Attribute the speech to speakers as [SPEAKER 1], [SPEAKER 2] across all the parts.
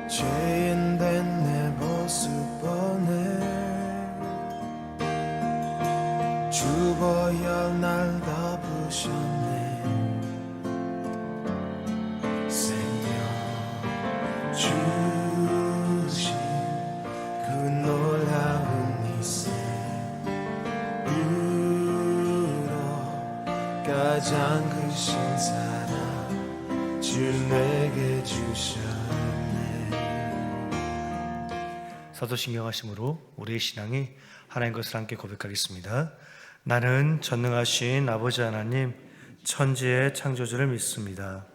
[SPEAKER 1] 죄인 된 내 모습 보네 주보혈 날 덮으셨네 생명 주신 그 놀라운 이세 가장 크신 사랑 주 내게 주셨네.
[SPEAKER 2] 사도신경하심으로 우리의 신앙이 하나님 것을 함께 고백하겠습니다. 나는 전능하신 아버지 하나님 천지의 창조주를 믿습니다.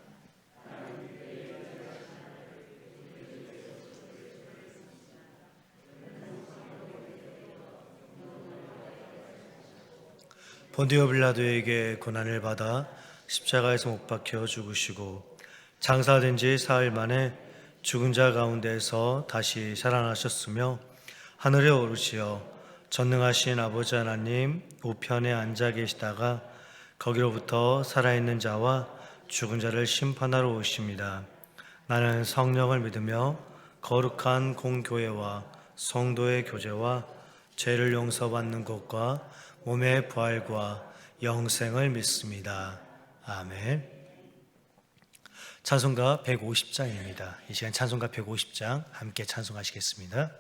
[SPEAKER 2] 본디오 빌라도에게 고난을 받아 십자가에서 못 박혀 죽으시고 장사된 지 사흘 만에 죽은 자 가운데서 다시 살아나셨으며 하늘에 오르시어 전능하신 아버지 하나님 우편에 앉아 계시다가 거기로부터 살아있는 자와 죽은 자를 심판하러 오십니다. 나는 성령을 믿으며 거룩한 공교회와 성도의 교제와 죄를 용서받는 것과 몸의 부활과 영생을 믿습니다. 아멘. 찬송가 150장입니다. 이 시간 찬송가 150장 함께 찬송하시겠습니다.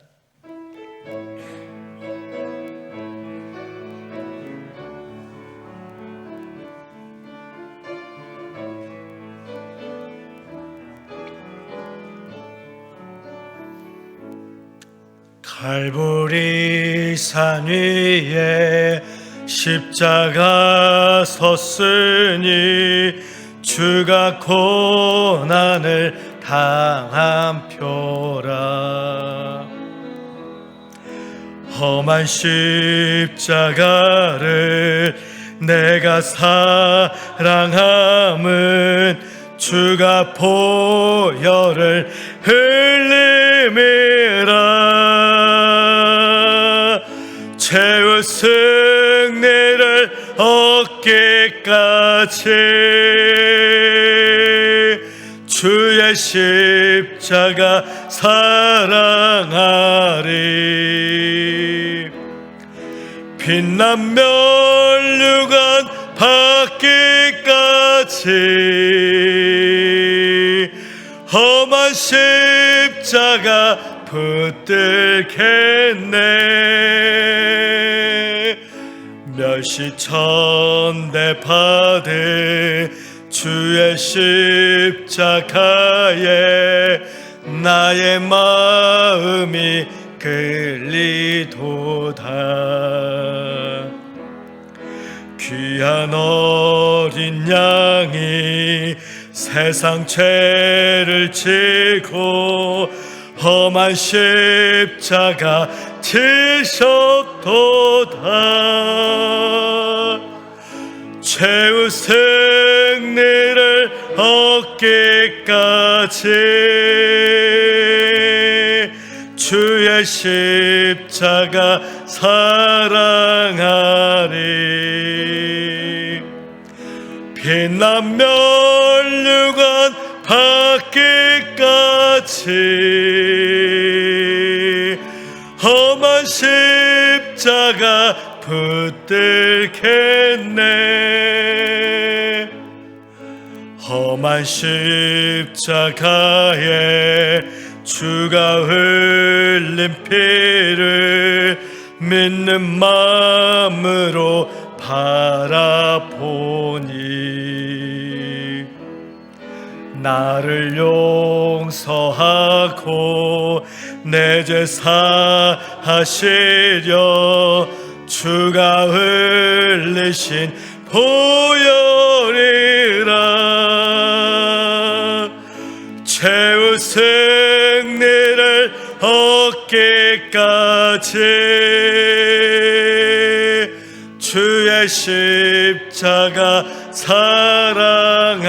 [SPEAKER 2] 갈보리 산 위에 십자가 섰으니 주가 고난을 당한 표라. 험한 십자가를 내가 사랑함은 주가 보혈을 흘림이라. 최후 승리를 얻기까지 주의 십자가 사랑하리. 빛난 멸류관 받기까지 험한 십자가 붙들겠네. 멸시천대 받은 주의 십자가에 나의 마음이 끌리도다. 귀한 어린 양이 세상 죄를 지고 험한 십자가 지셨도다. 최후 승리를 얻기까지 주의 십자가 사랑하리. 빛난 멸류관 받기까지 험한 십자가 붙들겠네. 험한 십자가에 주가 흘린 피를 믿는 마음으로 바라보니 나를 용서하고 내 죄 사하시려 주가 흘리신 보혈이라. 최후 승리를 얻기까지 주의 십자가 사랑하리.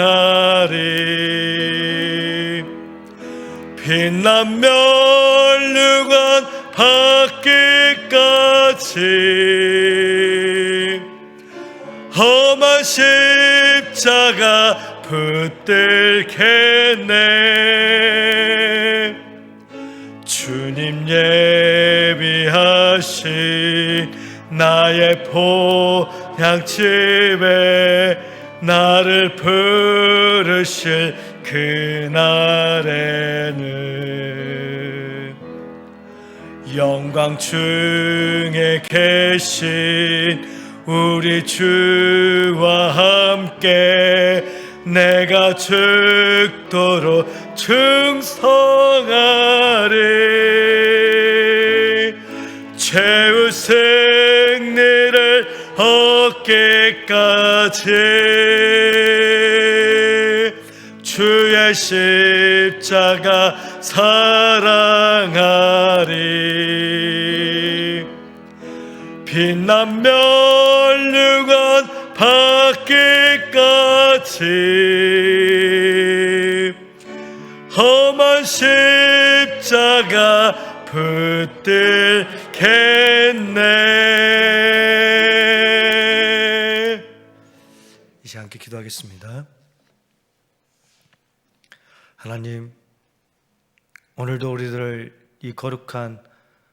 [SPEAKER 2] 빛난 멸류관 받기까지 험한 십자가 붙들겠네.
[SPEAKER 3] 내 포향집에 나를 부르실 그날에는 영광 중에 계신 우리 주와 함께 내가 죽도록 충성하리. 최후 승리를 얻기까지 주의 십자가 사랑하리. 빛난 멸류관 받기까지 험한 십자가 붙들겠네.
[SPEAKER 2] 이제 함께 기도하겠습니다. 하나님, 오늘도 우리들을 이 거룩한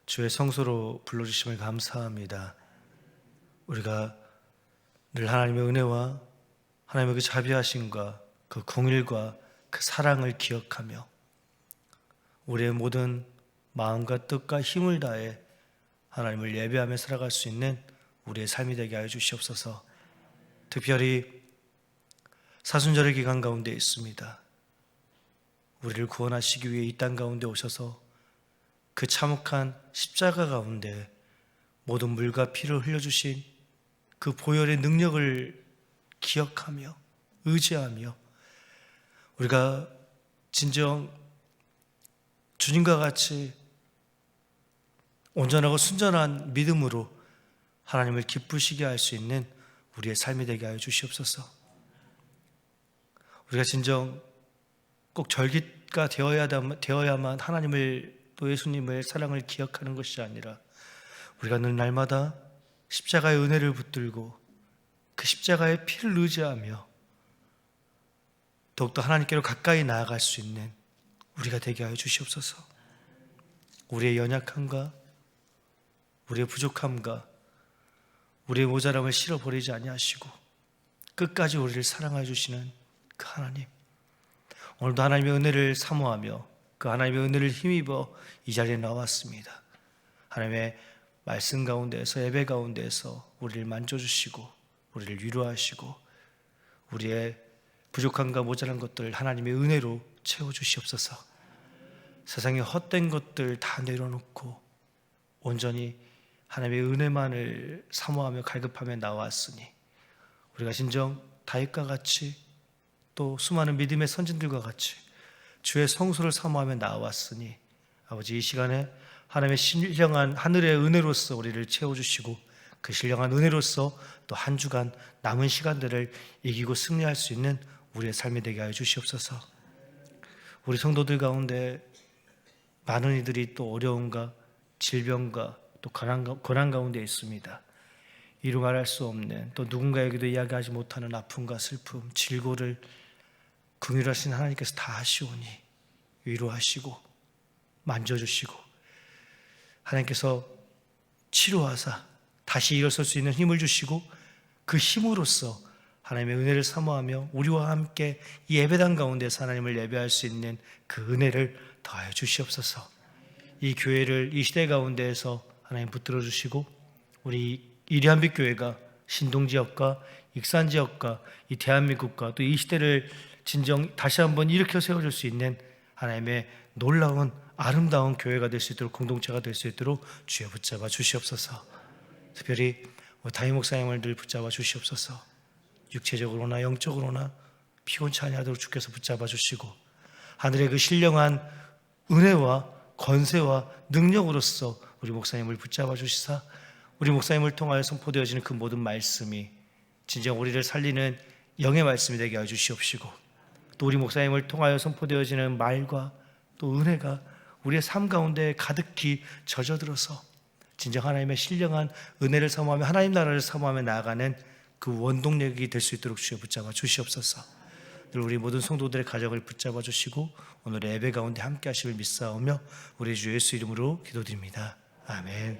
[SPEAKER 2] 주의 성소로 불러주심을 감사합니다. 우리가 늘 하나님의 은혜와 하나님의 그 자비하심과 그 긍휼과 그 사랑을 기억하며 우리의 모든 마음과 뜻과 힘을 다해 하나님을 예배하며 살아갈 수 있는 우리의 삶이 되게 하여 주시옵소서. 특별히 사순절의 기간 가운데 있습니다. 우리를 구원하시기 위해 이 땅 가운데 오셔서 그 참혹한 십자가 가운데 모든 물과 피를 흘려주신 그 보혈의 능력을 기억하며 의지하며 우리가 진정 주님과 같이 온전하고 순전한 믿음으로 하나님을 기쁘시게 할 수 있는 우리의 삶이 되게 하여 주시옵소서. 우리가 진정 꼭 절기가 되어야만 하나님을 또 예수님의 사랑을 기억하는 것이 아니라 우리가 늘 날마다 십자가의 은혜를 붙들고 그 십자가의 피를 의지하며 더욱더 하나님께로 가까이 나아갈 수 있는 우리가 되게 하여 주시옵소서. 우리의 연약함과 우리의 부족함과 우리의 모자람을 실어버리지 아니하시고 끝까지 우리를 사랑하여 주시는 그 하나님, 오늘도 하나님의 은혜를 사모하며 그 하나님의 은혜를 힘입어 이 자리에 나왔습니다. 하나님의 말씀 가운데에서 예배 가운데에서 우리를 만져주시고 우리를 위로하시고 우리의 부족함과 모자란 것들 하나님의 은혜로 채워주시옵소서. 세상의 헛된 것들 다 내려놓고 온전히 하나님의 은혜만을 사모하며 갈급하며 나왔으니 우리가 진정 다윗과 같이 또 수많은 믿음의 선진들과 같이 주의 성소를 사모하며 나왔으니 아버지 이 시간에 하나님의 신령한 하늘의 은혜로서 우리를 채워주시고 그 신령한 은혜로서 또 한 주간 남은 시간들을 이기고 승리할 수 있는 우리의 삶이 되게 하여 주시옵소서. 우리 성도들 가운데 많은 이들이 또 어려움과 질병과 또 고난 가운데 있습니다. 이루 말할 수 없는 또 누군가에게도 이야기하지 못하는 아픔과 슬픔, 질고를 긍휼하신 하나님께서 다 하시오니 위로하시고 만져주시고 하나님께서 치료하사 다시 일어설 수 있는 힘을 주시고 그 힘으로써 하나님의 은혜를 사모하며 우리와 함께 이 예배당 가운데서 하나님을 예배할 수 있는 그 은혜를 더하여 주시옵소서. 이 교회를 이 시대 가운데에서 하나님 붙들어 주시고 우리 이리한빛 교회가 신동지역과 익산지역과 이 대한민국과 또 이 시대를 진정 다시 한번 일으켜 세워줄 수 있는 하나님의 놀라운 아름다운 교회가 될 수 있도록 공동체가 될 수 있도록 주여 붙잡아 주시옵소서. 특별히 다윗 목사님을 늘 붙잡아 주시옵소서. 육체적으로나 영적으로나 피곤치 아니하도록 주께서 붙잡아 주시고 하늘의 그 신령한 은혜와 권세와 능력으로서 우리 목사님을 붙잡아 주시사 우리 목사님을 통하여 선포되어지는 그 모든 말씀이 진정 우리를 살리는 영의 말씀이 되게 하여 주시옵시고 또 우리 목사님을 통하여 선포되어지는 말과 또 은혜가 우리의 삶 가운데 가득히 젖어들어서 진정 하나님의 신령한 은혜를 사모하며 하나님 나라를 사모하며 나아가는 그 원동력이 될 수 있도록 주여 붙잡아 주시옵소서. 늘 우리 모든 성도들의 가정을 붙잡아 주시고 오늘의 예배 가운데 함께 하심을 믿사오며 우리 주 예수 이름으로 기도드립니다. 아멘.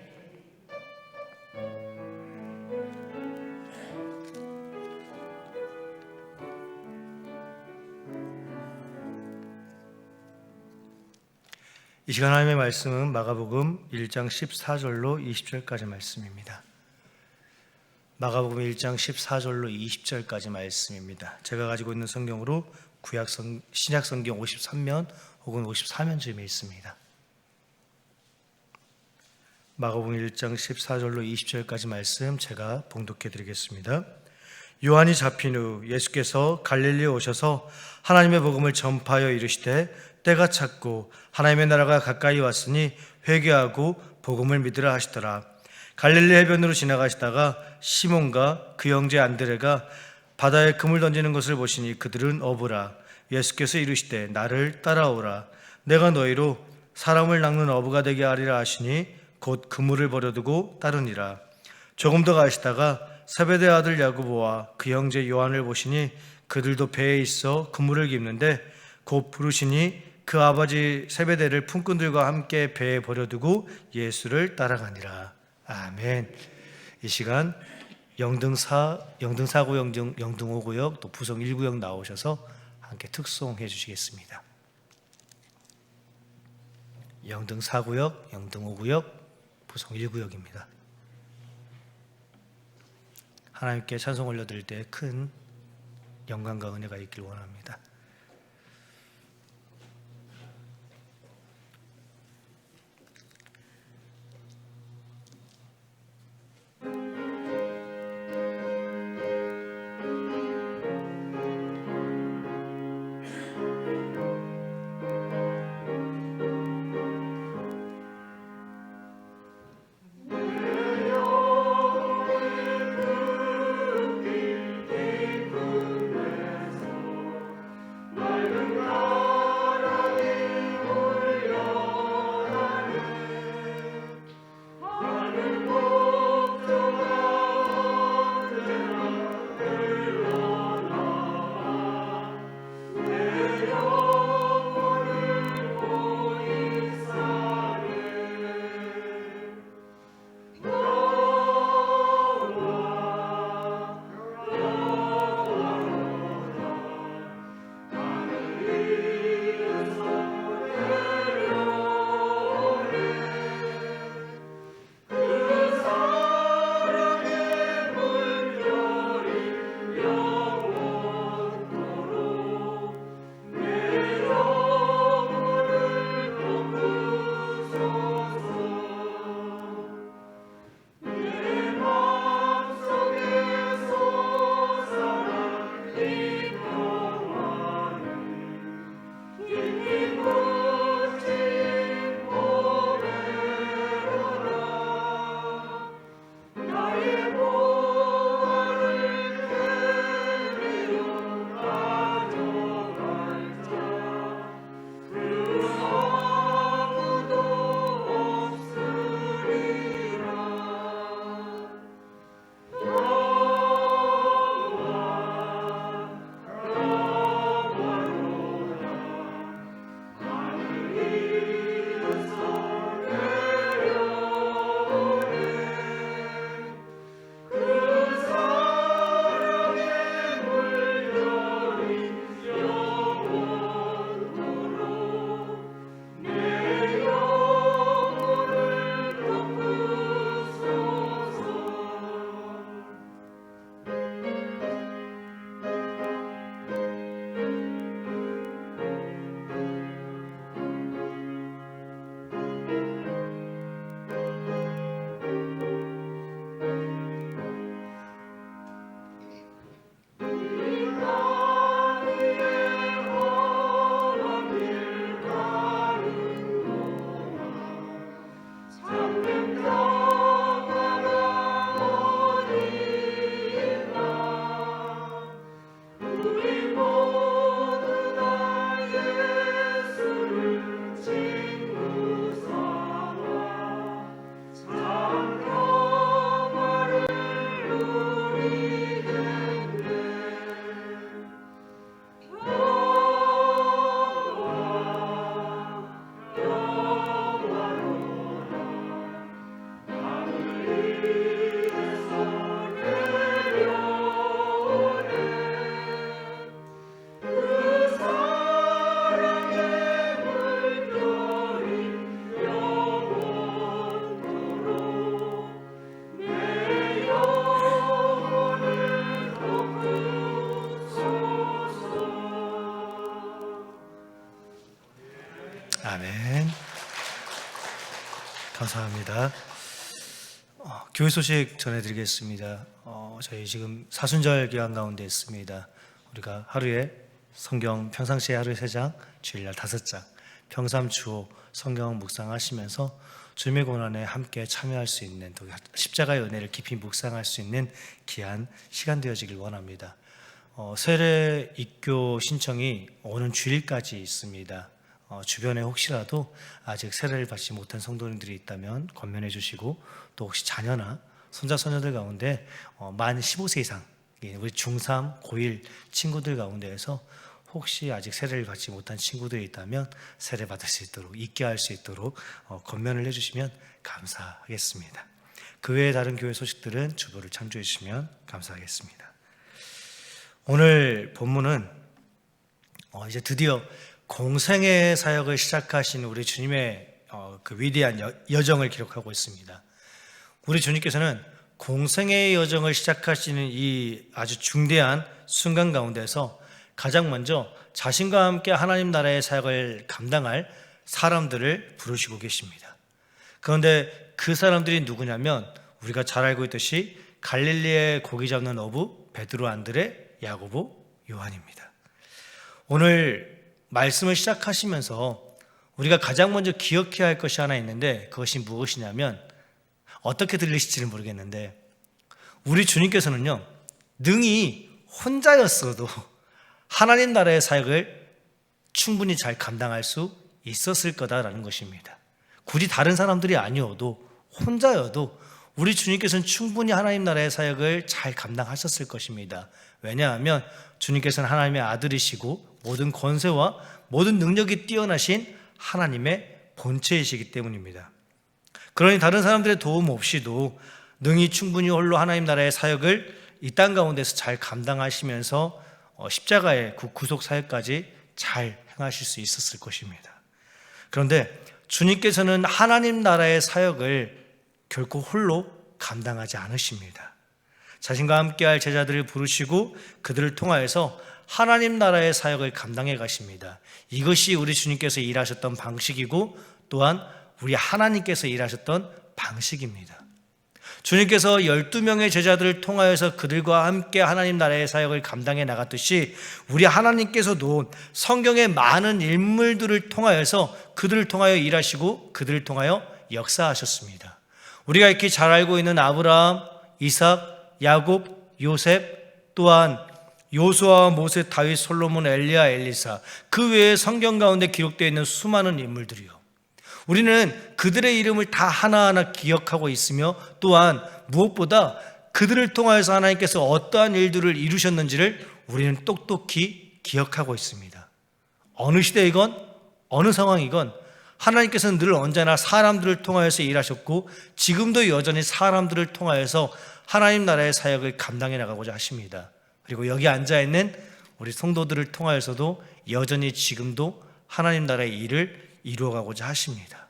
[SPEAKER 2] 이 시간 하나님의 말씀은 마가복음 1장 14절로 20절까지 말씀입니다. 마가복음 1장 14절로 20절까지 말씀입니다. 제가 가지고 있는 성경으로 신약 성경 53면 혹은 54면쯤에 있습니다. 마가복음 1장 14절로 20절까지 말씀 제가 봉독해 드리겠습니다. 요한이 잡힌 후 예수께서 갈릴리에 오셔서 하나님의 복음을 전파하여 이르시되 때가 찼고 하나님의 나라가 가까이 왔으니 회개하고 복음을 믿으라 하시더라. 갈릴리 해변으로 지나가시다가 시몬과 그 형제 안드레가 바다에 그물 던지는 것을 보시니 그들은 어부라. 예수께서 이르시되 나를 따라오라. 내가 너희로 사람을 낚는 어부가 되게 하리라 하시니 곧 그물을 버려두고 따르니라. 조금 더 가시다가 세베대 아들 야고보와 그 형제 요한을 보시니 그들도 배에 있어 그물을 깁는데 곧 부르시니 그 아버지 세베대를 품꾼들과 함께 배에 버려두고 예수를 따라가니라. 아멘. 이 시간 영등 4구역, 영등 5구역, 또 부성 1구역 나오셔서 함께 특송해 주시겠습니다. 영등 4구역, 영등 5구역, 부성 1구역입니다. 하나님께 찬송 올려드릴 때 큰 영광과 은혜가 있길 원합니다. 아멘. 감사합니다. 교회 소식 전해드리겠습니다. 저희 지금 사순절 기간 가운데 있습니다. 우리가 하루에 성경 평상시에 하루에 3장, 주일날 5장, 평삼주오 성경 묵상하시면서 주님의 고난에 함께 참여할 수 있는, 또 십자가의 은혜를 깊이 묵상할 수 있는 귀한 시간 되어지길 원합니다. 세례 입교 신청이 오는 주일까지 있습니다. 주변에 혹시라도 아직 세례를 받지 못한 성도님들이 있다면 권면해 주시고, 또 혹시 자녀나 손자 손녀들 가운데 만 15세 이상 우리 중3, 고1 친구들 가운데에서 혹시 아직 세례를 받지 못한 친구들이 있다면 세례 받을 수 있도록, 있게 할 수 있도록 권면을 해주시면 감사하겠습니다. 그 외에 다른 교회 소식들은 주보를 참조해 주시면 감사하겠습니다. 오늘 본문은 이제 드디어 공생애 사역을 시작하신 우리 주님의 그 위대한 여정을 기록하고 있습니다. 우리 주님께서는 공생애의 여정을 시작하시는 이 아주 중대한 순간 가운데서 가장 먼저 자신과 함께 하나님 나라의 사역을 감당할 사람들을 부르시고 계십니다. 그런데 그 사람들이 누구냐면 우리가 잘 알고 있듯이 갈릴리의 고기 잡는 어부 베드로, 안드레, 야고보, 요한입니다. 오늘 말씀을 시작하시면서 우리가 가장 먼저 기억해야 할 것이 하나 있는데, 그것이 무엇이냐면, 어떻게 들리실지는 모르겠는데 우리 주님께서는요, 능히 혼자였어도 하나님 나라의 사역을 충분히 잘 감당할 수 있었을 거다라는 것입니다. 굳이 다른 사람들이 아니어도 혼자여도 우리 주님께서는 충분히 하나님 나라의 사역을 잘 감당하셨을 것입니다. 왜냐하면 주님께서는 하나님의 아들이시고 모든 권세와 모든 능력이 뛰어나신 하나님의 본체이시기 때문입니다. 그러니 다른 사람들의 도움 없이도 능히 충분히 홀로 하나님 나라의 사역을 이 땅 가운데서 잘 감당하시면서 십자가의 구속 사역까지 잘 행하실 수 있었을 것입니다. 그런데 주님께서는 하나님 나라의 사역을 결코 홀로 감당하지 않으십니다. 자신과 함께할 제자들을 부르시고 그들을 통하여서 하나님 나라의 사역을 감당해 가십니다. 이것이 우리 주님께서 일하셨던 방식이고 또한 우리 하나님께서 일하셨던 방식입니다. 주님께서 12명의 제자들을 통하여서 그들과 함께 하나님 나라의 사역을 감당해 나갔듯이 우리 하나님께서도 성경의 많은 인물들을 통하여서 그들을 통하여 일하시고 그들을 통하여 역사하셨습니다. 우리가 이렇게 잘 알고 있는 아브라함, 이삭, 야곱, 요셉, 또한 요수아, 모세, 다윗, 솔로몬, 엘리야, 엘리사, 그 외에 성경 가운데 기록되어 있는 수많은 인물들이요, 우리는 그들의 이름을 다 하나하나 기억하고 있으며 또한 무엇보다 그들을 통하여서 하나님께서 어떠한 일들을 이루셨는지를 우리는 똑똑히 기억하고 있습니다. 어느 시대이건 어느 상황이건 하나님께서는 늘 언제나 사람들을 통하여서 일하셨고 지금도 여전히 사람들을 통하여서 하나님 나라의 사역을 감당해 나가고자 하십니다. 그리고 여기 앉아있는 우리 성도들을 통하여서도 여전히 지금도 하나님 나라의 일을 이루어가고자 하십니다.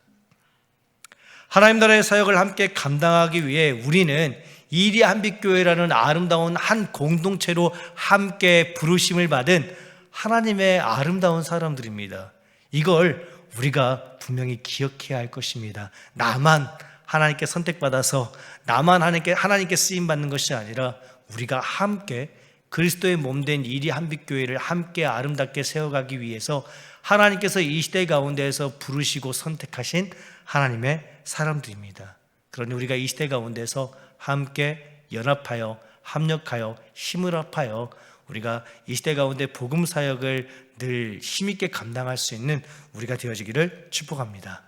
[SPEAKER 2] 하나님 나라의 사역을 함께 감당하기 위해 우리는 이리 한빛교회라는 아름다운 한 공동체로 함께 부르심을 받은 하나님의 아름다운 사람들입니다. 이걸 우리가 분명히 기억해야 할 것입니다. 나만 하나님께 선택받아서 나만 하나님께 쓰임받는 것이 아니라 우리가 함께 그리스도의 몸된 이리 한빛교회를 함께 아름답게 세워가기 위해서 하나님께서 이 시대 가운데에서 부르시고 선택하신 하나님의 사람들입니다. 그러니 우리가 이 시대 가운데서 함께 연합하여 합력하여 힘을 합하여 우리가 이 시대 가운데 복음 사역을 늘 힘있게 감당할 수 있는 우리가 되어지기를 축복합니다.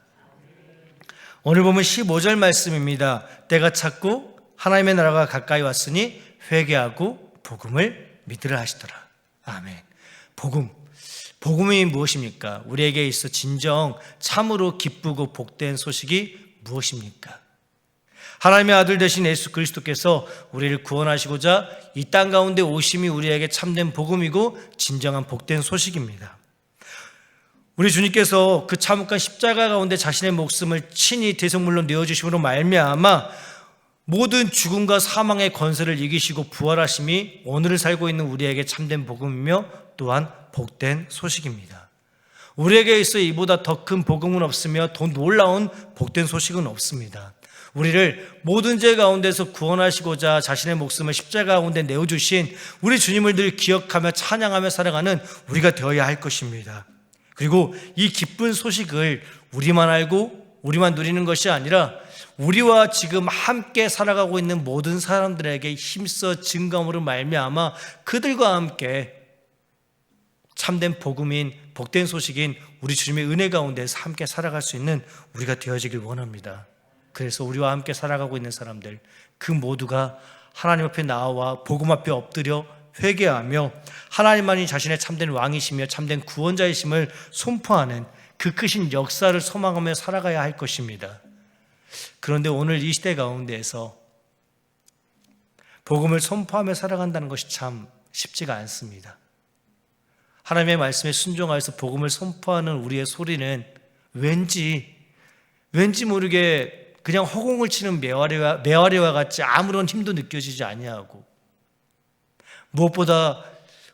[SPEAKER 2] 오늘 보면 15절 말씀입니다. 때가 찼고 하나님의 나라가 가까이 왔으니 회개하고 복음을 믿으라 하시더라. 아멘. 복음이 무엇입니까? 우리에게 있어 진정 참으로 기쁘고 복된 소식이 무엇입니까? 하나님의 아들 되신 예수 그리스도께서 우리를 구원하시고자 이 땅 가운데 오심이 우리에게 참된 복음이고 진정한 복된 소식입니다. 우리 주님께서 그 참혹한 십자가 가운데 자신의 목숨을 친히 대속물로 내어주심으로 말미암아 모든 죽음과 사망의 권세를 이기시고 부활하심이 오늘을 살고 있는 우리에게 참된 복음이며 또한 복된 소식입니다. 우리에게 있어 이보다 더 큰 복음은 없으며 더 놀라운 복된 소식은 없습니다. 우리를 모든 죄 가운데서 구원하시고자 자신의 목숨을 십자가 가운데 내어주신 우리 주님을 늘 기억하며 찬양하며 살아가는 우리가 되어야 할 것입니다. 그리고 이 기쁜 소식을 우리만 알고 우리만 누리는 것이 아니라 우리와 지금 함께 살아가고 있는 모든 사람들에게 힘써 증거함으로 말미암아 그들과 함께 참된 복음인 복된 소식인 우리 주님의 은혜 가운데서 함께 살아갈 수 있는 우리가 되어지길 원합니다. 그래서 우리와 함께 살아가고 있는 사람들 그 모두가 하나님 앞에 나와 복음 앞에 엎드려 회개하며 하나님만이 자신의 참된 왕이시며 참된 구원자이심을 선포하는 그 크신 역사를 소망하며 살아가야 할 것입니다. 그런데 오늘 이 시대 가운데에서 복음을 선포하며 살아간다는 것이 참 쉽지가 않습니다. 하나님의 말씀에 순종하여서 복음을 선포하는 우리의 소리는 왠지 모르게 그냥 허공을 치는 매화리와 같이 아무런 힘도 느껴지지 아니하고 무엇보다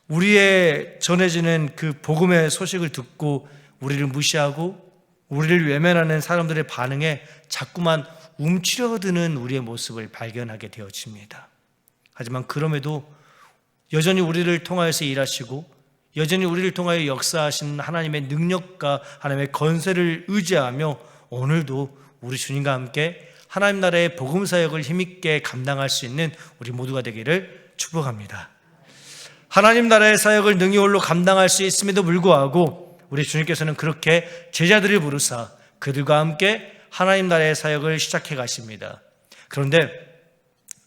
[SPEAKER 2] 우리의 전해지는 그 복음의 소식을 듣고 우리를 무시하고 우리를 외면하는 사람들의 반응에 자꾸만 움츠려드는 우리의 모습을 발견하게 되어집니다. 하지만 그럼에도 여전히 우리를 통하여서 일하시고 여전히 우리를 통하여 역사하신 하나님의 능력과 하나님의 건세를 의지하며 오늘도 우리 주님과 함께 하나님 나라의 복음 사역을 힘있게 감당할 수 있는 우리 모두가 되기를 축복합니다. 하나님 나라의 사역을 능히 홀로 감당할 수 있음에도 불구하고 우리 주님께서는 그렇게 제자들을 부르사 그들과 함께 하나님 나라의 사역을 시작해 가십니다. 그런데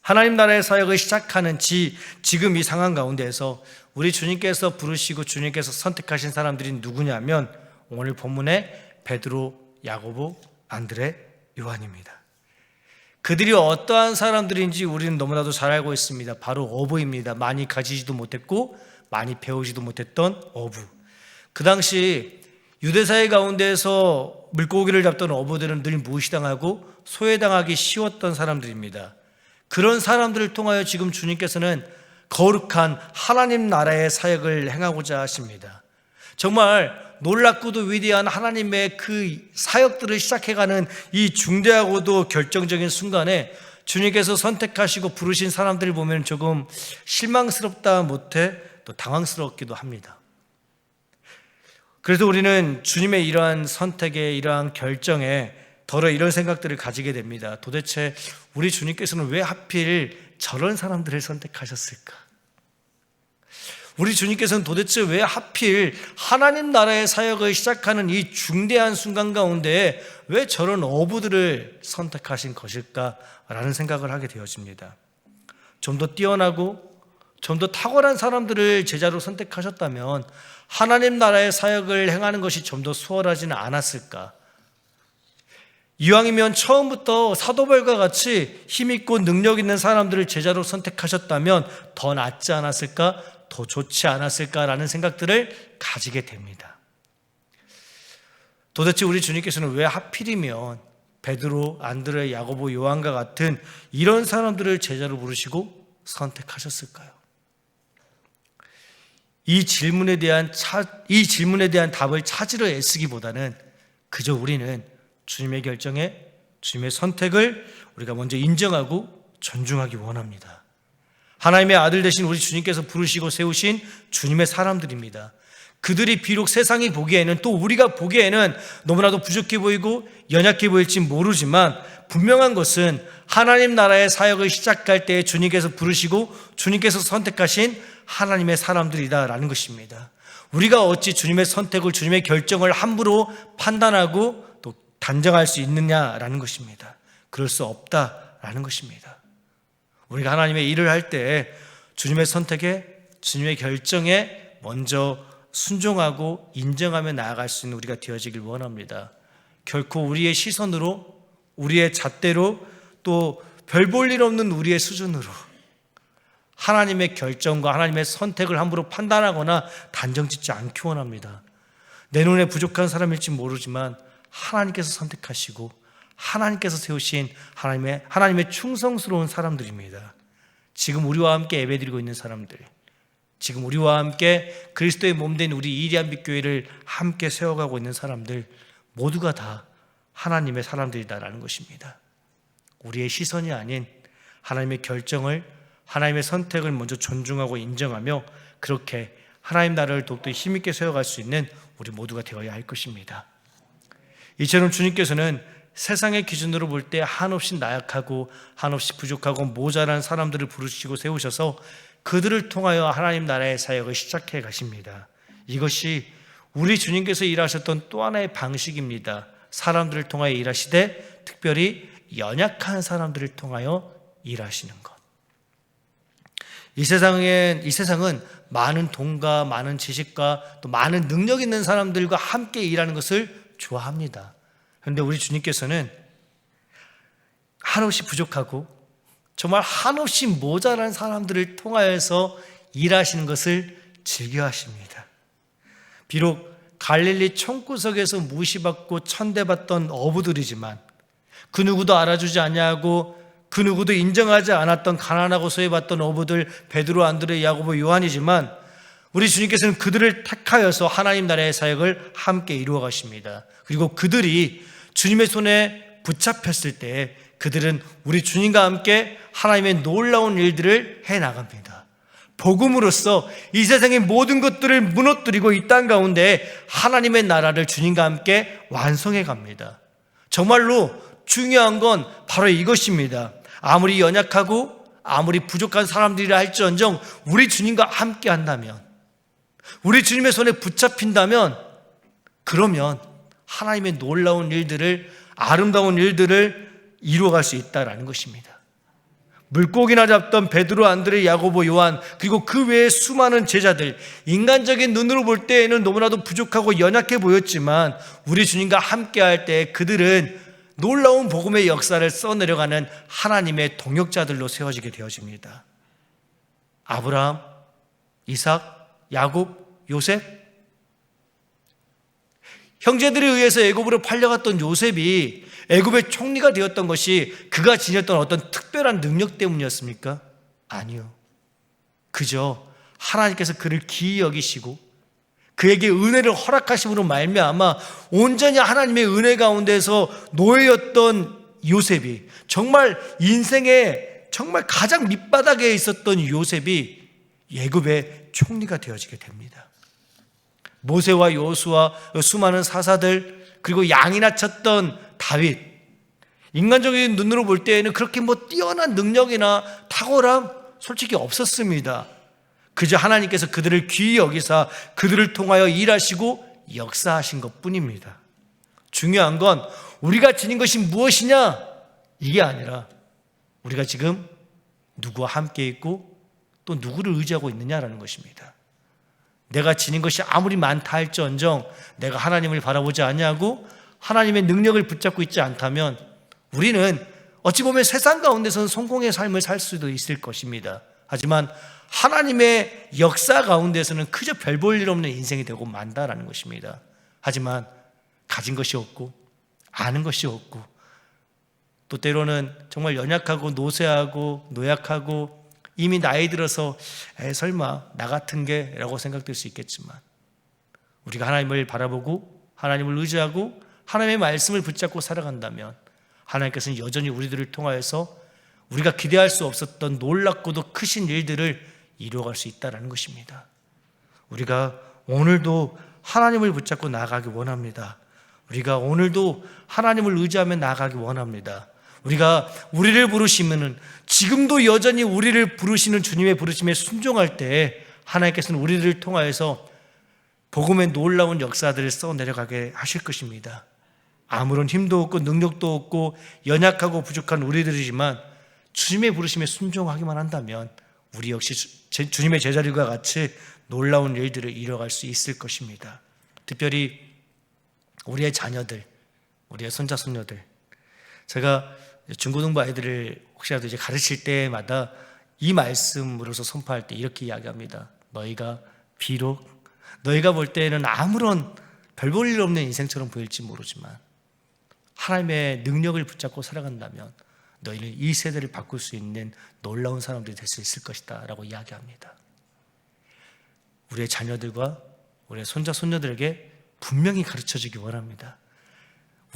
[SPEAKER 2] 하나님 나라의 사역을 시작하는 지금 이 상황 가운데에서 우리 주님께서 부르시고 주님께서 선택하신 사람들이 누구냐면 오늘 본문에 베드로, 야고보, 안드레, 요한입니다. 그들이 어떠한 사람들인지 우리는 너무나도 잘 알고 있습니다. 바로 어부입니다. 많이 가지지도 못했고 많이 배우지도 못했던 어부. 그 당시 유대사회 가운데에서 물고기를 잡던 어부들은 늘 무시당하고 소외당하기 쉬웠던 사람들입니다. 그런 사람들을 통하여 지금 주님께서는 거룩한 하나님 나라의 사역을 행하고자 하십니다. 정말 놀랍고도 위대한 하나님의 그 사역들을 시작해가는 이 중대하고도 결정적인 순간에 주님께서 선택하시고 부르신 사람들을 보면 조금 실망스럽다 못해 또 당황스럽기도 합니다. 그래서 우리는 주님의 이러한 선택에 이러한 결정에 더러 이런 생각들을 가지게 됩니다. 도대체 우리 주님께서는 왜 하필 저런 사람들을 선택하셨을까? 우리 주님께서는 도대체 왜 하필 하나님 나라의 사역을 시작하는 이 중대한 순간 가운데 왜 저런 어부들을 선택하신 것일까라는 생각을 하게 되어집니다. 좀 더 뛰어나고 좀 더 탁월한 사람들을 제자로 선택하셨다면 하나님 나라의 사역을 행하는 것이 좀 더 수월하지는 않았을까? 이왕이면 처음부터 사도벌과 같이 힘있고 능력 있는 사람들을 제자로 선택하셨다면 더 낫지 않았을까? 더 좋지 않았을까라는 생각들을 가지게 됩니다. 도대체 우리 주님께서는 왜 하필이면 베드로, 안드레, 야고보, 요한과 같은 이런 사람들을 제자로 부르시고 선택하셨을까요? 이 질문에 대한 답을 찾으려 애쓰기보다는 그저 우리는 주님의 결정에 주님의 선택을 우리가 먼저 인정하고 존중하기 원합니다. 하나님의 아들 되신 우리 주님께서 부르시고 세우신 주님의 사람들입니다. 그들이 비록 세상이 보기에는 또 우리가 보기에는 너무나도 부족해 보이고 연약해 보일지 모르지만 분명한 것은 하나님 나라의 사역을 시작할 때 주님께서 부르시고 주님께서 선택하신 하나님의 사람들이다라는 것입니다. 우리가 어찌 주님의 선택을 주님의 결정을 함부로 판단하고 또 단정할 수 있느냐라는 것입니다. 그럴 수 없다라는 것입니다. 우리가 하나님의 일을 할 때 주님의 선택에 주님의 결정에 먼저 순종하고 인정하며 나아갈 수 있는 우리가 되어지길 원합니다. 결코 우리의 시선으로 우리의 잣대로 또 별 볼 일 없는 우리의 수준으로 하나님의 결정과 하나님의 선택을 함부로 판단하거나 단정짓지 않기 원합니다. 내 눈에 부족한 사람일지 모르지만 하나님께서 선택하시고 하나님께서 세우신 하나님의 충성스러운 사람들입니다. 지금 우리와 함께 예배드리고 있는 사람들, 지금 우리와 함께 그리스도의 몸된 우리 이리한빛 교회를 함께 세워가고 있는 사람들 모두가 다 하나님의 사람들이다라는 것입니다. 우리의 시선이 아닌 하나님의 결정을, 하나님의 선택을 먼저 존중하고 인정하며 그렇게 하나님 나라를 더욱더 힘있게 세워갈 수 있는 우리 모두가 되어야 할 것입니다. 이처럼 주님께서는 세상의 기준으로 볼 때 한없이 나약하고 한없이 부족하고 모자란 사람들을 부르시고 세우셔서 그들을 통하여 하나님 나라의 사역을 시작해 가십니다. 이것이 우리 주님께서 일하셨던 또 하나의 방식입니다. 사람들을 통하여 일하시되 특별히 연약한 사람들을 통하여 일하시는 것. 이 세상은 많은 돈과 많은 지식과 또 많은 능력 있는 사람들과 함께 일하는 것을 좋아합니다. 그런데 우리 주님께서는 한없이 부족하고 정말 한없이 모자란 사람들을 통하여서 일하시는 것을 즐겨하십니다. 비록 갈릴리 총구석에서 무시받고 천대받던 어부들이지만 그 누구도 알아주지 아니하고 그 누구도 인정하지 않았던 가난하고 소외받던 어부들 베드로, 안드레, 야고보, 요한이지만 우리 주님께서는 그들을 택하여서 하나님 나라의 사역을 함께 이루어 가십니다. 그리고 그들이 주님의 손에 붙잡혔을 때 그들은 우리 주님과 함께 하나님의 놀라운 일들을 해나갑니다. 복음으로써 이 세상의 모든 것들을 무너뜨리고 이 땅 가운데 하나님의 나라를 주님과 함께 완성해 갑니다. 정말로 중요한 건 바로 이것입니다. 아무리 연약하고 아무리 부족한 사람들이라 할지언정 우리 주님과 함께 한다면, 우리 주님의 손에 붙잡힌다면, 그러면 하나님의 놀라운 일들을, 아름다운 일들을 이루어갈 수 있다라는 것입니다. 물고기나 잡던 베드로, 안드레, 야고보, 요한, 그리고 그 외에 수많은 제자들, 인간적인 눈으로 볼 때에는 너무나도 부족하고 연약해 보였지만 우리 주님과 함께 할 때 그들은 놀라운 복음의 역사를 써내려가는 하나님의 동역자들로 세워지게 되어집니다. 아브라함, 이삭, 야곱, 요셉, 형제들에 의해서 애굽으로 팔려갔던 요셉이 애굽의 총리가 되었던 것이 그가 지녔던 어떤 특별한 능력 때문이었습니까? 아니요. 그저 하나님께서 그를 기이 여기시고 그에게 은혜를 허락하심으로 말미암아 온전히 하나님의 은혜 가운데서 노예였던 요셉이, 정말 인생의 정말 가장 밑바닥에 있었던 요셉이 애굽의 총리가 되어지게 됩니다. 모세와 여호수아, 수많은 사사들, 그리고 양이나 쳤던 다윗, 인간적인 눈으로 볼 때에는 그렇게 뛰어난 능력이나 탁월함 솔직히 없었습니다. 그저 하나님께서 그들을 귀히 여기사 그들을 통하여 일하시고 역사하신 것뿐입니다. 중요한 건 우리가 지닌 것이 무엇이냐, 이게 아니라 우리가 지금 누구와 함께 있고 또 누구를 의지하고 있느냐라는 것입니다. 내가 지닌 것이 아무리 많다 할지언정 내가 하나님을 바라보지 아니하고 하나님의 능력을 붙잡고 있지 않다면 우리는 어찌 보면 세상 가운데서는 성공의 삶을 살 수도 있을 것입니다. 하지만 하나님의 역사 가운데서는 그저 별 볼 일 없는 인생이 되고 만다라는 것입니다. 하지만 가진 것이 없고 아는 것이 없고 또 때로는 정말 연약하고 노쇠하고 노약하고 이미 나이 들어서 설마 나 같은 게 라고 생각될 수 있겠지만 우리가 하나님을 바라보고 하나님을 의지하고 하나님의 말씀을 붙잡고 살아간다면 하나님께서는 여전히 우리들을 통하여서 우리가 기대할 수 없었던 놀랍고도 크신 일들을 이루어갈 수 있다는 것입니다. 우리가 오늘도 하나님을 붙잡고 나아가기 원합니다. 우리가 오늘도 하나님을 의지하며 나아가기 원합니다. 우리가 우리를 부르시면은 지금도 여전히 우리를 부르시는 주님의 부르심에 순종할 때 하나님께서는 우리를 통하여서 복음의 놀라운 역사들을 써내려가게 하실 것입니다. 아무런 힘도 없고 능력도 없고 연약하고 부족한 우리들이지만 주님의 부르심에 순종하기만 한다면 우리 역시 주님의 제자들과 같이 놀라운 일들을 이뤄갈 수 있을 것입니다. 특별히 우리의 자녀들, 우리의 손자, 손녀들. 제가 중고등부 아이들을 혹시라도 이제 가르칠 때마다 이 말씀으로서 선포할 때 이렇게 이야기합니다. 너희가 비록 너희가 볼 때에는 아무런 별 볼 일 없는 인생처럼 보일지 모르지만 하나님의 능력을 붙잡고 살아간다면 너희는 이 세대를 바꿀 수 있는 놀라운 사람들이 될 수 있을 것이다 라고 이야기합니다. 우리의 자녀들과 우리의 손자, 손녀들에게 분명히 가르쳐주기 원합니다.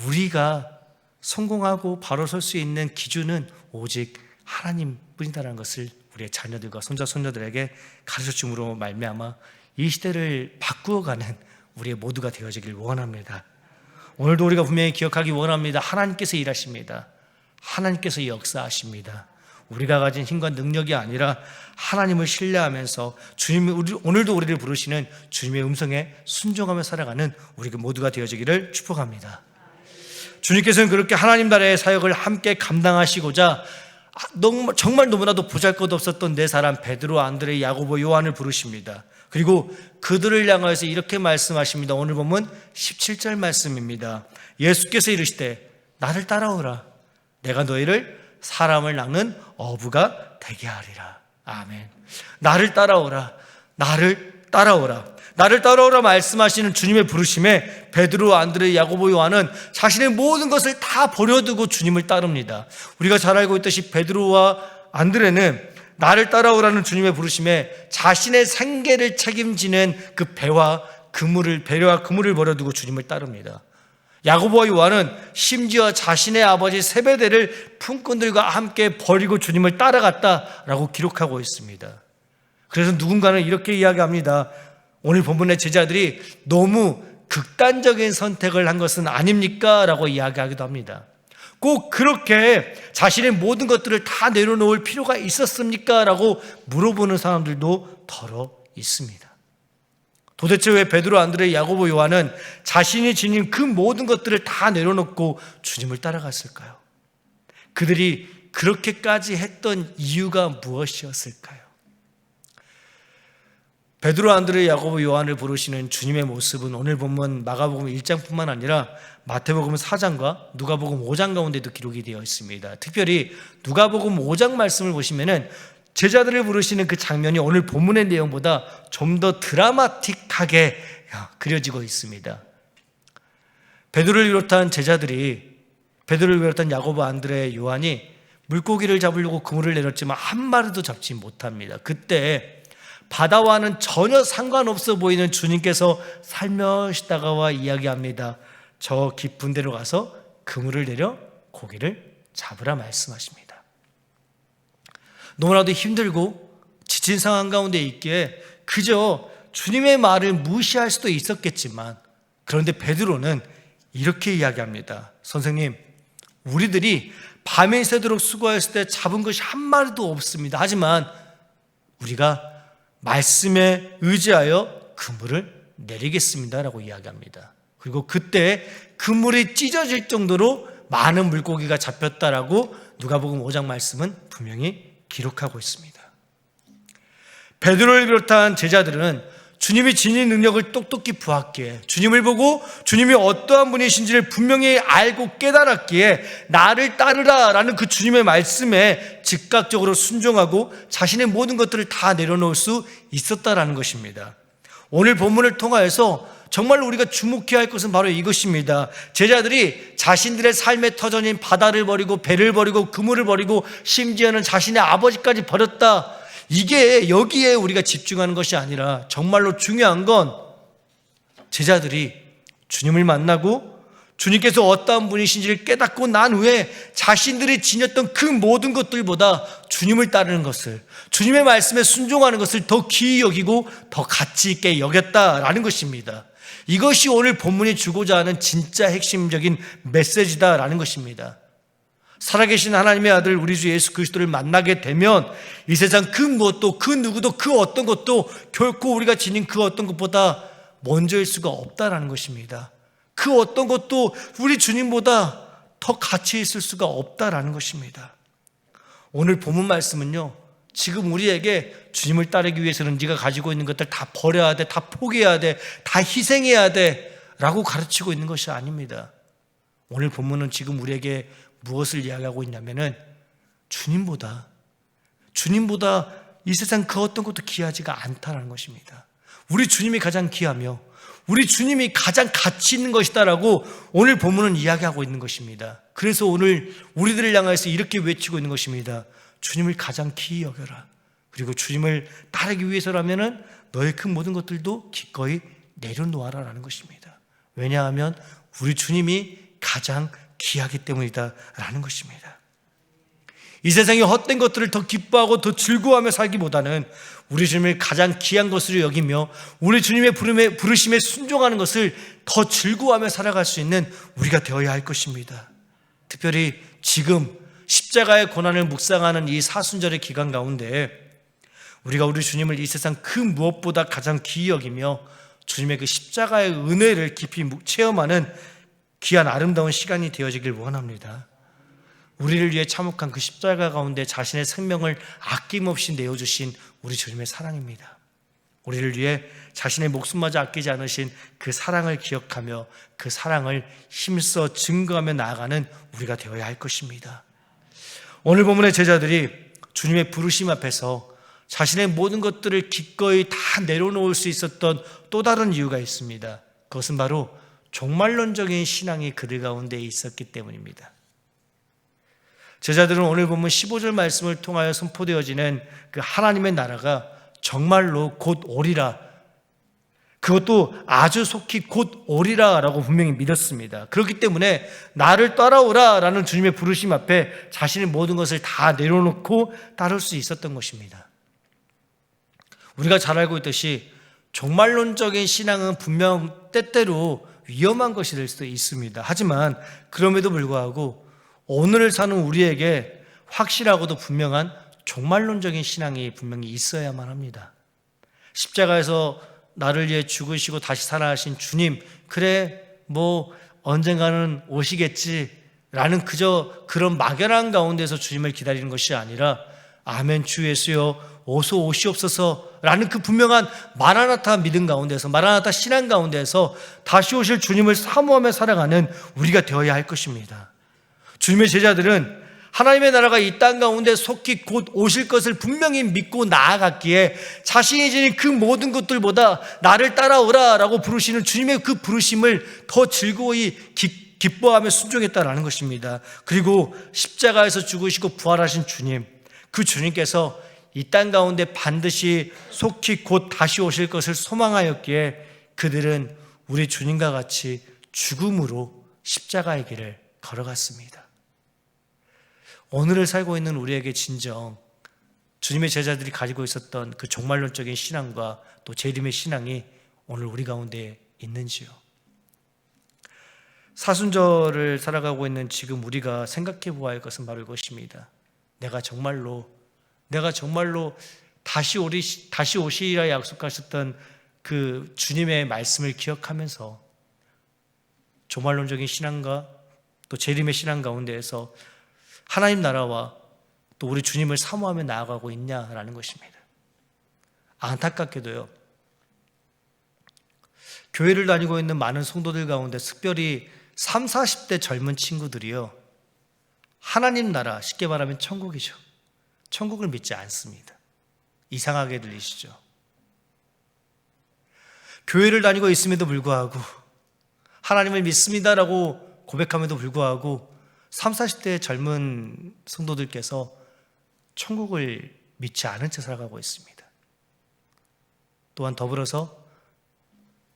[SPEAKER 2] 우리가 성공하고 바로 설 수 있는 기준은 오직 하나님뿐이다라는 것을 우리의 자녀들과 손자, 손녀들에게 가르쳐줌으로 말미암아 이 시대를 바꾸어가는 우리의 모두가 되어지길 원합니다. 오늘도 우리가 분명히 기억하기 원합니다. 하나님께서 일하십니다. 하나님께서 역사하십니다. 우리가 가진 힘과 능력이 아니라 하나님을 신뢰하면서 오늘도 우리를 부르시는 주님의 음성에 순종하며 살아가는 우리 모두가 되어지기를 축복합니다. 주님께서는 그렇게 하나님 나라의 사역을 함께 감당하시고자 정말 너무나도 보잘것없었던 네 사람 베드로, 안드레, 야고보, 요한을 부르십니다. 그리고 그들을 향하여서 이렇게 말씀하십니다. 오늘 보면 17절 말씀입니다. 예수께서 이르시되 나를 따라오라. 내가 너희를 사람을 낚는 어부가 되게 하리라. 아멘. 나를 따라오라. 나를 따라오라. 나를 따라오라 말씀하시는 주님의 부르심에 베드로, 안드레, 야고보, 요한은 자신의 모든 것을 다 버려두고 주님을 따릅니다. 우리가 잘 알고 있듯이 베드로와 안드레는 나를 따라오라는 주님의 부르심에 자신의 생계를 책임지는 그 배와 그물을 버려두고 주님을 따릅니다. 야고보와 요한은 심지어 자신의 아버지 세베대를 품꾼들과 함께 버리고 주님을 따라갔다라고 기록하고 있습니다. 그래서 누군가는 이렇게 이야기합니다. 오늘 본문의 제자들이 너무 극단적인 선택을 한 것은 아닙니까? 라고 이야기하기도 합니다. 꼭 그렇게 자신의 모든 것들을 다 내려놓을 필요가 있었습니까? 라고 물어보는 사람들도 더러 있습니다. 도대체 왜 베드로, 안드레, 야고보, 요한은 자신이 지닌 그 모든 것들을 다 내려놓고 주님을 따라갔을까요? 그들이 그렇게까지 했던 이유가 무엇이었을까요? 베드로, 안드레, 야고보, 요한을 부르시는 주님의 모습은 오늘 본문 마가복음 1장뿐만 아니라 마태복음 4장과 누가복음 5장 가운데도 기록이 되어 있습니다. 특별히 누가복음 5장 말씀을 보시면은 제자들을 부르시는 그 장면이 오늘 본문의 내용보다 좀 더 드라마틱하게 그려지고 있습니다. 베드로를 비롯한 야고보, 안드레, 요한이 물고기를 잡으려고 그물을 내렸지만 한 마리도 잡지 못합니다. 그때 바다와는 전혀 상관없어 보이는 주님께서 살며시 다가와 이야기합니다. 저 깊은 데로 가서 그물을 내려 고기를 잡으라 말씀하십니다. 너무나도 힘들고 지친 상황 가운데 있기에 그저 주님의 말을 무시할 수도 있었겠지만, 그런데 베드로는 이렇게 이야기합니다. 선생님, 우리들이 밤이 새도록 수고했을 때 잡은 것이 한 마리도 없습니다. 하지만 우리가 말씀에 의지하여 그물을 내리겠습니다 라고 이야기합니다. 그리고 그때 그물이 찢어질 정도로 많은 물고기가 잡혔다라고 누가복음 5장 말씀은 분명히 기록하고 있습니다. 베드로를 비롯한 제자들은 주님이 지닌 능력을 똑똑히 보았기에, 주님을 보고 주님이 어떠한 분이신지를 분명히 알고 깨달았기에 나를 따르라 라는 그 주님의 말씀에 즉각적으로 순종하고 자신의 모든 것들을 다 내려놓을 수 있었다라는 것입니다. 오늘 본문을 통하여서 정말 우리가 주목해야 할 것은 바로 이것입니다. 제자들이 자신들의 삶의 터전인 바다를 버리고 배를 버리고 그물을 버리고 심지어는 자신의 아버지까지 버렸다. 이게 여기에 우리가 집중하는 것이 아니라 정말로 중요한 건 제자들이 주님을 만나고 주님께서 어떠한 분이신지를 깨닫고 난 후에 자신들이 지녔던 그 모든 것들보다 주님을 따르는 것을, 주님의 말씀에 순종하는 것을 더 귀히 여기고 더 가치 있게 여겼다라는 것입니다. 이것이 오늘 본문이 주고자 하는 진짜 핵심적인 메시지다라는 것입니다. 살아계신 하나님의 아들 우리 주 예수 그리스도를 만나게 되면 이 세상 그 무엇도 그 누구도 그 어떤 것도 결코 우리가 지닌 그 어떤 것보다 먼저일 수가 없다라는 것입니다. 그 어떤 것도 우리 주님보다 더 가치 있을 수가 없다라는 것입니다. 오늘 본문 말씀은요, 지금 우리에게 주님을 따르기 위해서는 네가 가지고 있는 것들 다 버려야 돼, 다 포기해야 돼, 다 희생해야 돼 라고 가르치고 있는 것이 아닙니다. 오늘 본문은 지금 우리에게 무엇을 이야기하고 있냐면은 주님보다 이 세상 그 어떤 것도 귀하지가 않다라는 것입니다. 우리 주님이 가장 귀하며 우리 주님이 가장 가치 있는 것이다라고 오늘 본문은 이야기하고 있는 것입니다. 그래서 오늘 우리들을 향해서 이렇게 외치고 있는 것입니다. 주님을 가장 귀히 여겨라. 그리고 주님을 따르기 위해서라면은 너의 그 모든 것들도 기꺼이 내려놓아라라는 것입니다. 왜냐하면 우리 주님이 가장 귀하기 때문이다라는 것입니다. 이 세상의 헛된 것들을 더 기뻐하고 더 즐거워하며 살기보다는 우리 주님을 가장 귀한 것으로 여기며 우리 주님의 부르심에 순종하는 것을 더 즐거워하며 살아갈 수 있는 우리가 되어야 할 것입니다. 특별히 지금 십자가의 고난을 묵상하는 이 사순절의 기간 가운데 우리가 우리 주님을 이 세상 그 무엇보다 가장 귀히 여기며 주님의 그 십자가의 은혜를 깊이 체험하는 귀한 아름다운 시간이 되어지길 원합니다. 우리를 위해 참혹한 그 십자가 가운데 자신의 생명을 아낌없이 내어주신 우리 주님의 사랑입니다. 우리를 위해 자신의 목숨마저 아끼지 않으신 그 사랑을 기억하며 그 사랑을 힘써 증거하며 나아가는 우리가 되어야 할 것입니다. 오늘 본문의 제자들이 주님의 부르심 앞에서 자신의 모든 것들을 기꺼이 다 내려놓을 수 있었던 또 다른 이유가 있습니다. 그것은 바로 종말론적인 신앙이 그들 가운데 있었기 때문입니다. 제자들은 오늘 본문 15절 말씀을 통하여 선포되어지는 그 하나님의 나라가 정말로 곧 오리라, 그것도 아주 속히 곧 오리라 라고 분명히 믿었습니다. 그렇기 때문에 나를 따라오라 라는 주님의 부르심 앞에 자신의 모든 것을 다 내려놓고 따를 수 있었던 것입니다. 우리가 잘 알고 있듯이 종말론적인 신앙은 분명 때때로 위험한 것이 될 수도 있습니다. 하지만 그럼에도 불구하고 오늘을 사는 우리에게 확실하고도 분명한 종말론적인 신앙이 분명히 있어야만 합니다. 십자가에서 나를 위해 죽으시고 다시 살아나신 주님, 그래 뭐 언젠가는 오시겠지 라는 그저 그런 막연한 가운데서 주님을 기다리는 것이 아니라 아멘 주 예수여 어서 오시옵소서 라는 그 분명한 마라나타 믿음 가운데서, 마라나타 신앙 가운데서 다시 오실 주님을 사모하며 살아가는 우리가 되어야 할 것입니다. 주님의 제자들은 하나님의 나라가 이 땅 가운데 속히 곧 오실 것을 분명히 믿고 나아갔기에 자신이 지닌 그 모든 것들보다 나를 따라오라 라고 부르시는 주님의 그 부르심을 더 즐거이 기뻐하며 순종했다라는 것입니다. 그리고 십자가에서 죽으시고 부활하신 주님, 그 주님께서 이 땅 가운데 반드시 속히 곧 다시 오실 것을 소망하였기에 그들은 우리 주님과 같이 죽음으로 십자가의 길을 걸어갔습니다. 오늘을 살고 있는 우리에게 진정 주님의 제자들이 가지고 있었던 그 종말론적인 신앙과 또 재림의 신앙이 오늘 우리 가운데 있는지요? 사순절을 살아가고 있는 지금 우리가 생각해 보아야 할 것은 바로 이것입니다. 내가 정말로 다시 오시리라 약속하셨던 그 주님의 말씀을 기억하면서 종말론적인 신앙과 또 재림의 신앙 가운데에서 하나님 나라와 또 우리 주님을 사모하며 나아가고 있냐라는 것입니다. 안타깝게도요, 교회를 다니고 있는 많은 성도들 가운데 특별히 30, 40대 젊은 친구들이요, 하나님 나라, 쉽게 말하면 천국이죠. 천국을 믿지 않습니다. 이상하게 들리시죠? 교회를 다니고 있음에도 불구하고 하나님을 믿습니다라고 고백함에도 불구하고 30, 40대 젊은 성도들께서 천국을 믿지 않은 채 살아가고 있습니다. 또한 더불어서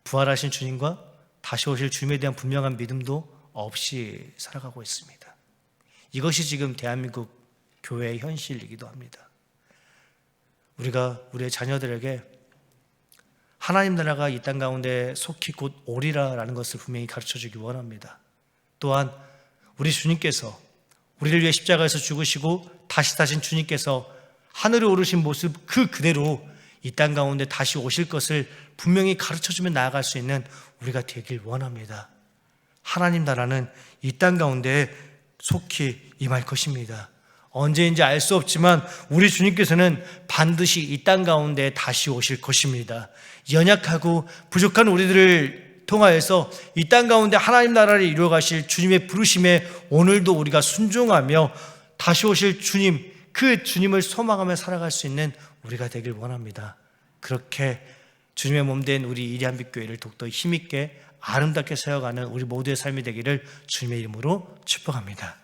[SPEAKER 2] 부활하신 주님과 다시 오실 주님에 대한 분명한 믿음도 없이 살아가고 있습니다. 이것이 지금 대한민국 교회의 현실이기도 합니다. 우리가 우리의 자녀들에게 하나님 나라가 이 땅 가운데 속히 곧 오리라라는 것을 분명히 가르쳐주기 원합니다. 또한 우리 주님께서 우리를 위해 십자가에서 죽으시고 다시 사신 주님께서 하늘에 오르신 모습 그 그대로 이 땅 가운데 다시 오실 것을 분명히 가르쳐주며 나아갈 수 있는 우리가 되길 원합니다. 하나님 나라는 이 땅 가운데 속히 임할 것입니다. 언제인지 알 수 없지만 우리 주님께서는 반드시 이 땅 가운데 다시 오실 것입니다. 연약하고 부족한 우리들을 통하여서 이 땅 가운데 하나님 나라를 이루어 가실 주님의 부르심에 오늘도 우리가 순종하며 다시 오실 주님, 그 주님을 소망하며 살아갈 수 있는 우리가 되길 원합니다. 그렇게 주님의 몸된 우리 이리한빛교회를 더욱더 힘있게 아름답게 세워가는 우리 모두의 삶이 되기를 주님의 이름으로 축복합니다.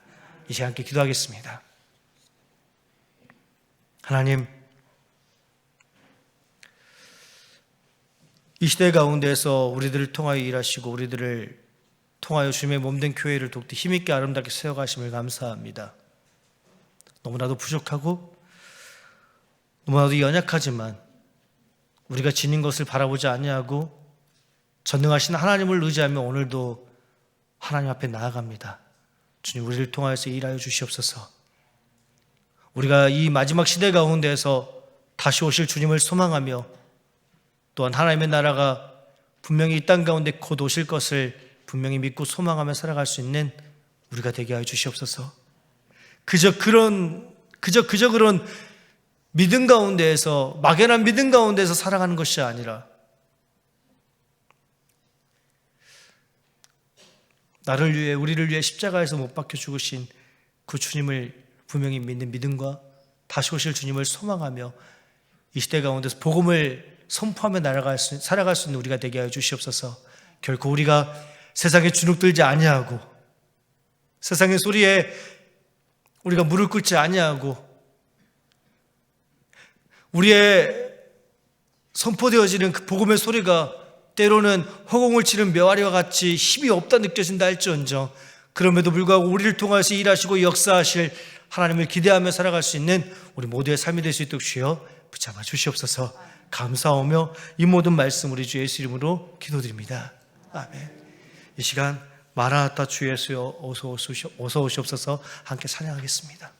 [SPEAKER 2] 이 시간 함께 기도하겠습니다. 하나님, 이 시대 가운데에서 우리들을 통하여 일하시고 우리들을 통하여 주님의 몸된 교회를 돕듯 힘있게 아름답게 세워가심을 감사합니다. 너무나도 부족하고 너무나도 연약하지만 우리가 지닌 것을 바라보지 아니하고 전능하신 하나님을 의지하며 오늘도 하나님 앞에 나아갑니다. 주님, 우리를 통하여서 일하여 주시옵소서. 우리가 이 마지막 시대 가운데에서 다시 오실 주님을 소망하며 또한 하나님의 나라가 분명히 이 땅 가운데 곧 오실 것을 분명히 믿고 소망하며 살아갈 수 있는 우리가 되게 하여 주시옵소서. 그저 그런 믿음 가운데에서, 막연한 믿음 가운데에서 살아가는 것이 아니라 나를 위해, 우리를 위해 십자가에서 못 박혀 죽으신 그 주님을 분명히 믿는 믿음과 다시 오실 주님을 소망하며 이 시대 가운데서 복음을 선포하며 살아갈 수 있는 우리가 되게 하여 주시옵소서. 결코 우리가 세상에 주눅들지 아니하고 세상의 소리에 우리가 무릎 꿇지 아니하고 우리의 선포되어지는 그 복음의 소리가 때로는 허공을 치는 묘아리와 같이 힘이 없다 느껴진다 할지언정 그럼에도 불구하고 우리를 통해서 일하시고 역사하실 하나님을 기대하며 살아갈 수 있는 우리 모두의 삶이 될 수 있도록 주여 붙잡아 주시옵소서. 감사하며 이 모든 말씀 우리 주 예수 이름으로 기도드립니다. 아멘. 이 시간 마라나타 주 예수여 어서 오시옵소서 함께 찬양하겠습니다.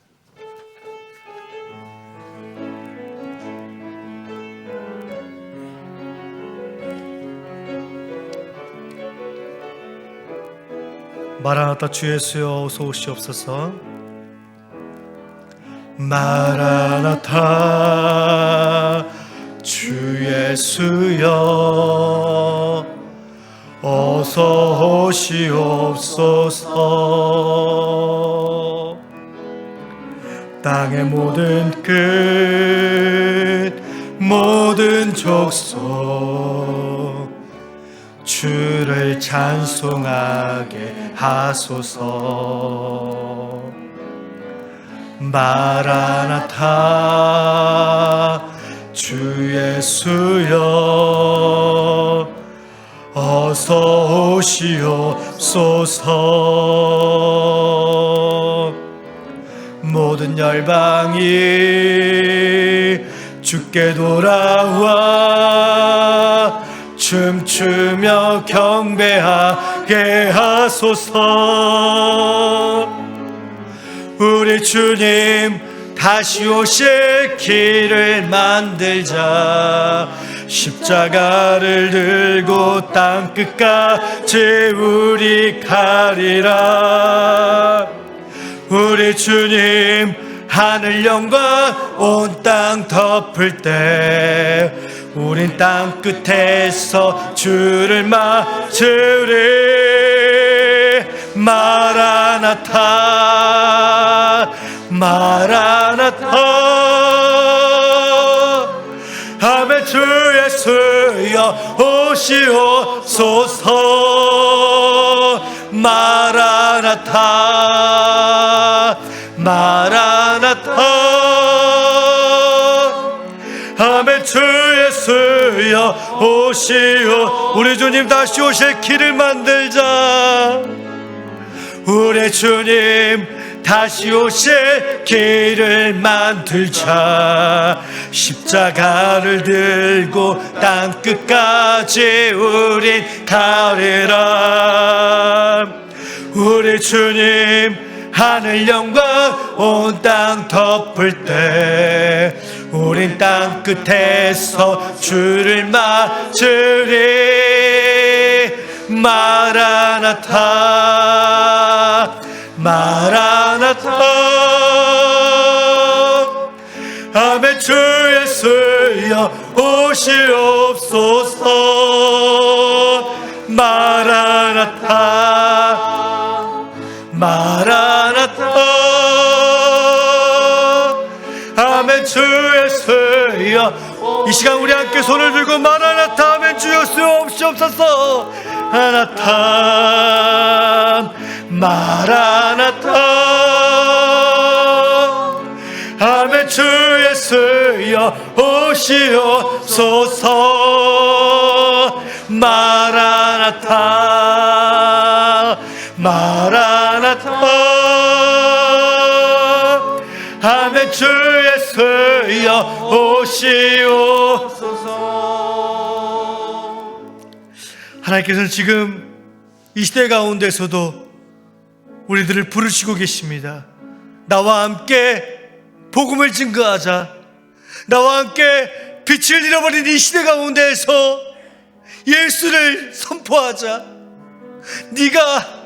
[SPEAKER 2] 마라나타 주 예수여 어서 오시옵소서. 마라나타 주 예수여 어서 오시옵소서. 땅의 모든 끝 모든 족속 주를 찬송하게 하소서. 마라나타 주 예수여 어서 오시옵소서. 모든 열방이 주께 돌아와 춤추며 경배하게 하소서. 우리 주님 다시 오실 길을 만들자. 십자가를 들고 땅끝까지 우리 가리라. 우리 주님 하늘 영광 온 땅 덮을 때 우린 땅 끝에서 주를 맞으리. 마라나타 마라나타. 아멘. 주 예수여 오시옵소서. 마라나타 마라나타. 아멘. 주 예수여 오시오. 우리 주님 다시 오실 길을 만들자. 우리 주님 다시 오실 길을 만들자. 십자가를 들고 땅끝까지 우린 가리라. 우리 주님 하늘 영광 온 땅 덮을 때 우린 땅 끝에서 주를 맞으리. 마라나타 마라나타. 아멘. 주 예수여 오시옵소서. 마라나타 마라나타. 아멘. 주 예수여 이 시간 우리 함께 손을 들고 마라나타. 아멘. 주 예수여 오시옵소서. 마라나타 마라나타. 아멘. 주 예수여 오시옵소서. 마라나타 마라나타 아멘. 주 예수여 오시옵소서. 하나님께서는 지금 이 시대 가운데서도 우리들을 부르시고 계십니다. 나와 함께 복음을 증거하자. 나와 함께 빛을 잃어버린 이 시대 가운데에서 예수를 선포하자. 네가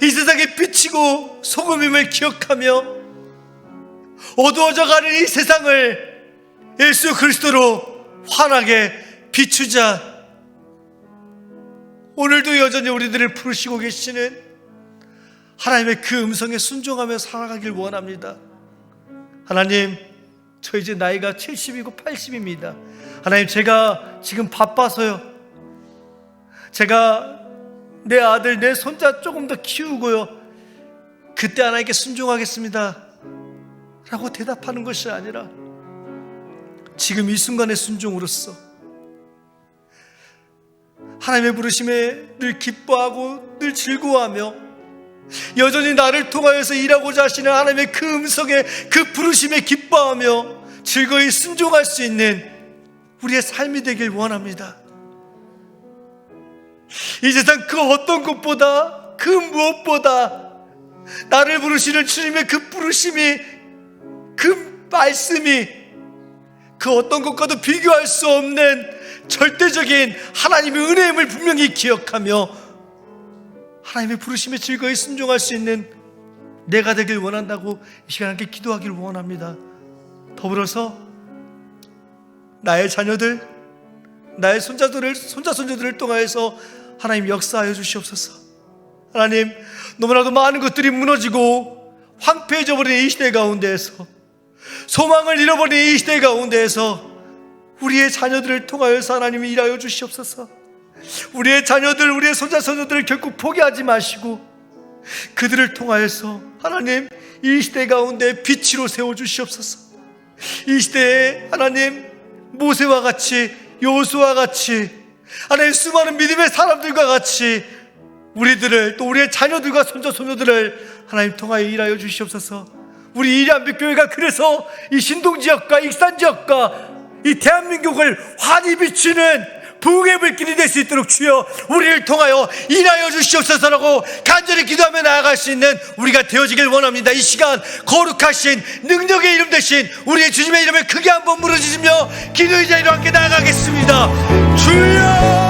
[SPEAKER 2] 이 세상의 빛이고 소금임을 기억하며 어두워져가는 이 세상을 예수 그리스도로 환하게 비추자. 오늘도 여전히 우리들을 부르시고 계시는 하나님의 그 음성에 순종하며 살아가길 원합니다. 하나님, 저 이제 나이가 70이고 80입니다. 하나님, 제가 지금 바빠서요, 제가 내 아들, 내 손자 조금 더 키우고요, 그때 하나님께 순종하겠습니다 라고 대답하는 것이 아니라 지금 이 순간의 순종으로서 하나님의 부르심에 늘 기뻐하고 늘 즐거워하며 여전히 나를 통하여서 일하고자 하시는 하나님의 그 음성에, 그 부르심에 기뻐하며 즐거이 순종할 수 있는 우리의 삶이 되길 원합니다. 이 세상 그 어떤 것보다, 그 무엇보다 나를 부르시는 주님의 그 부르심이, 그 말씀이 그 어떤 것과도 비교할 수 없는 절대적인 하나님의 은혜임을 분명히 기억하며 하나님의 부르심에 즐거이 순종할 수 있는 내가 되길 원한다고 이 시간 함께 기도하길 원합니다. 더불어서 나의 자녀들, 나의 손자들을, 손자손자들을 통하여서 하나님 역사하여 주시옵소서. 하나님, 너무나도 많은 것들이 무너지고 황폐해져 버린 이 시대 가운데에서, 소망을 잃어버린 이 시대 가운데에서 우리의 자녀들을 통하여서 하나님이 일하여 주시옵소서. 우리의 자녀들, 우리의 손자손자들을 결코 포기하지 마시고 그들을 통하여서 하나님 이 시대 가운데 빛으로 세워주시옵소서. 이 시대에 하나님 모세와 같이, 여호수아와 같이, 하나님 수많은 믿음의 사람들과 같이 우리들을, 또 우리의 자녀들과 손자손녀들을 하나님 통하여 일하여 주시옵소서. 우리 이리한빛교회가 그래서 이 신동지역과 익산지역과 이 대한민국을 환히 비추는 부흥의 불길이 될 수 있도록 주여 우리를 통하여 일하여 주시옵소서라고 간절히 기도하며 나아갈 수 있는 우리가 되어지길 원합니다. 이 시간 거룩하신 능력의 이름 대신 우리의 주님의 이름을 크게 한번 부르짖으며 기도의 자리로 함께 나아가겠습니다. 주여!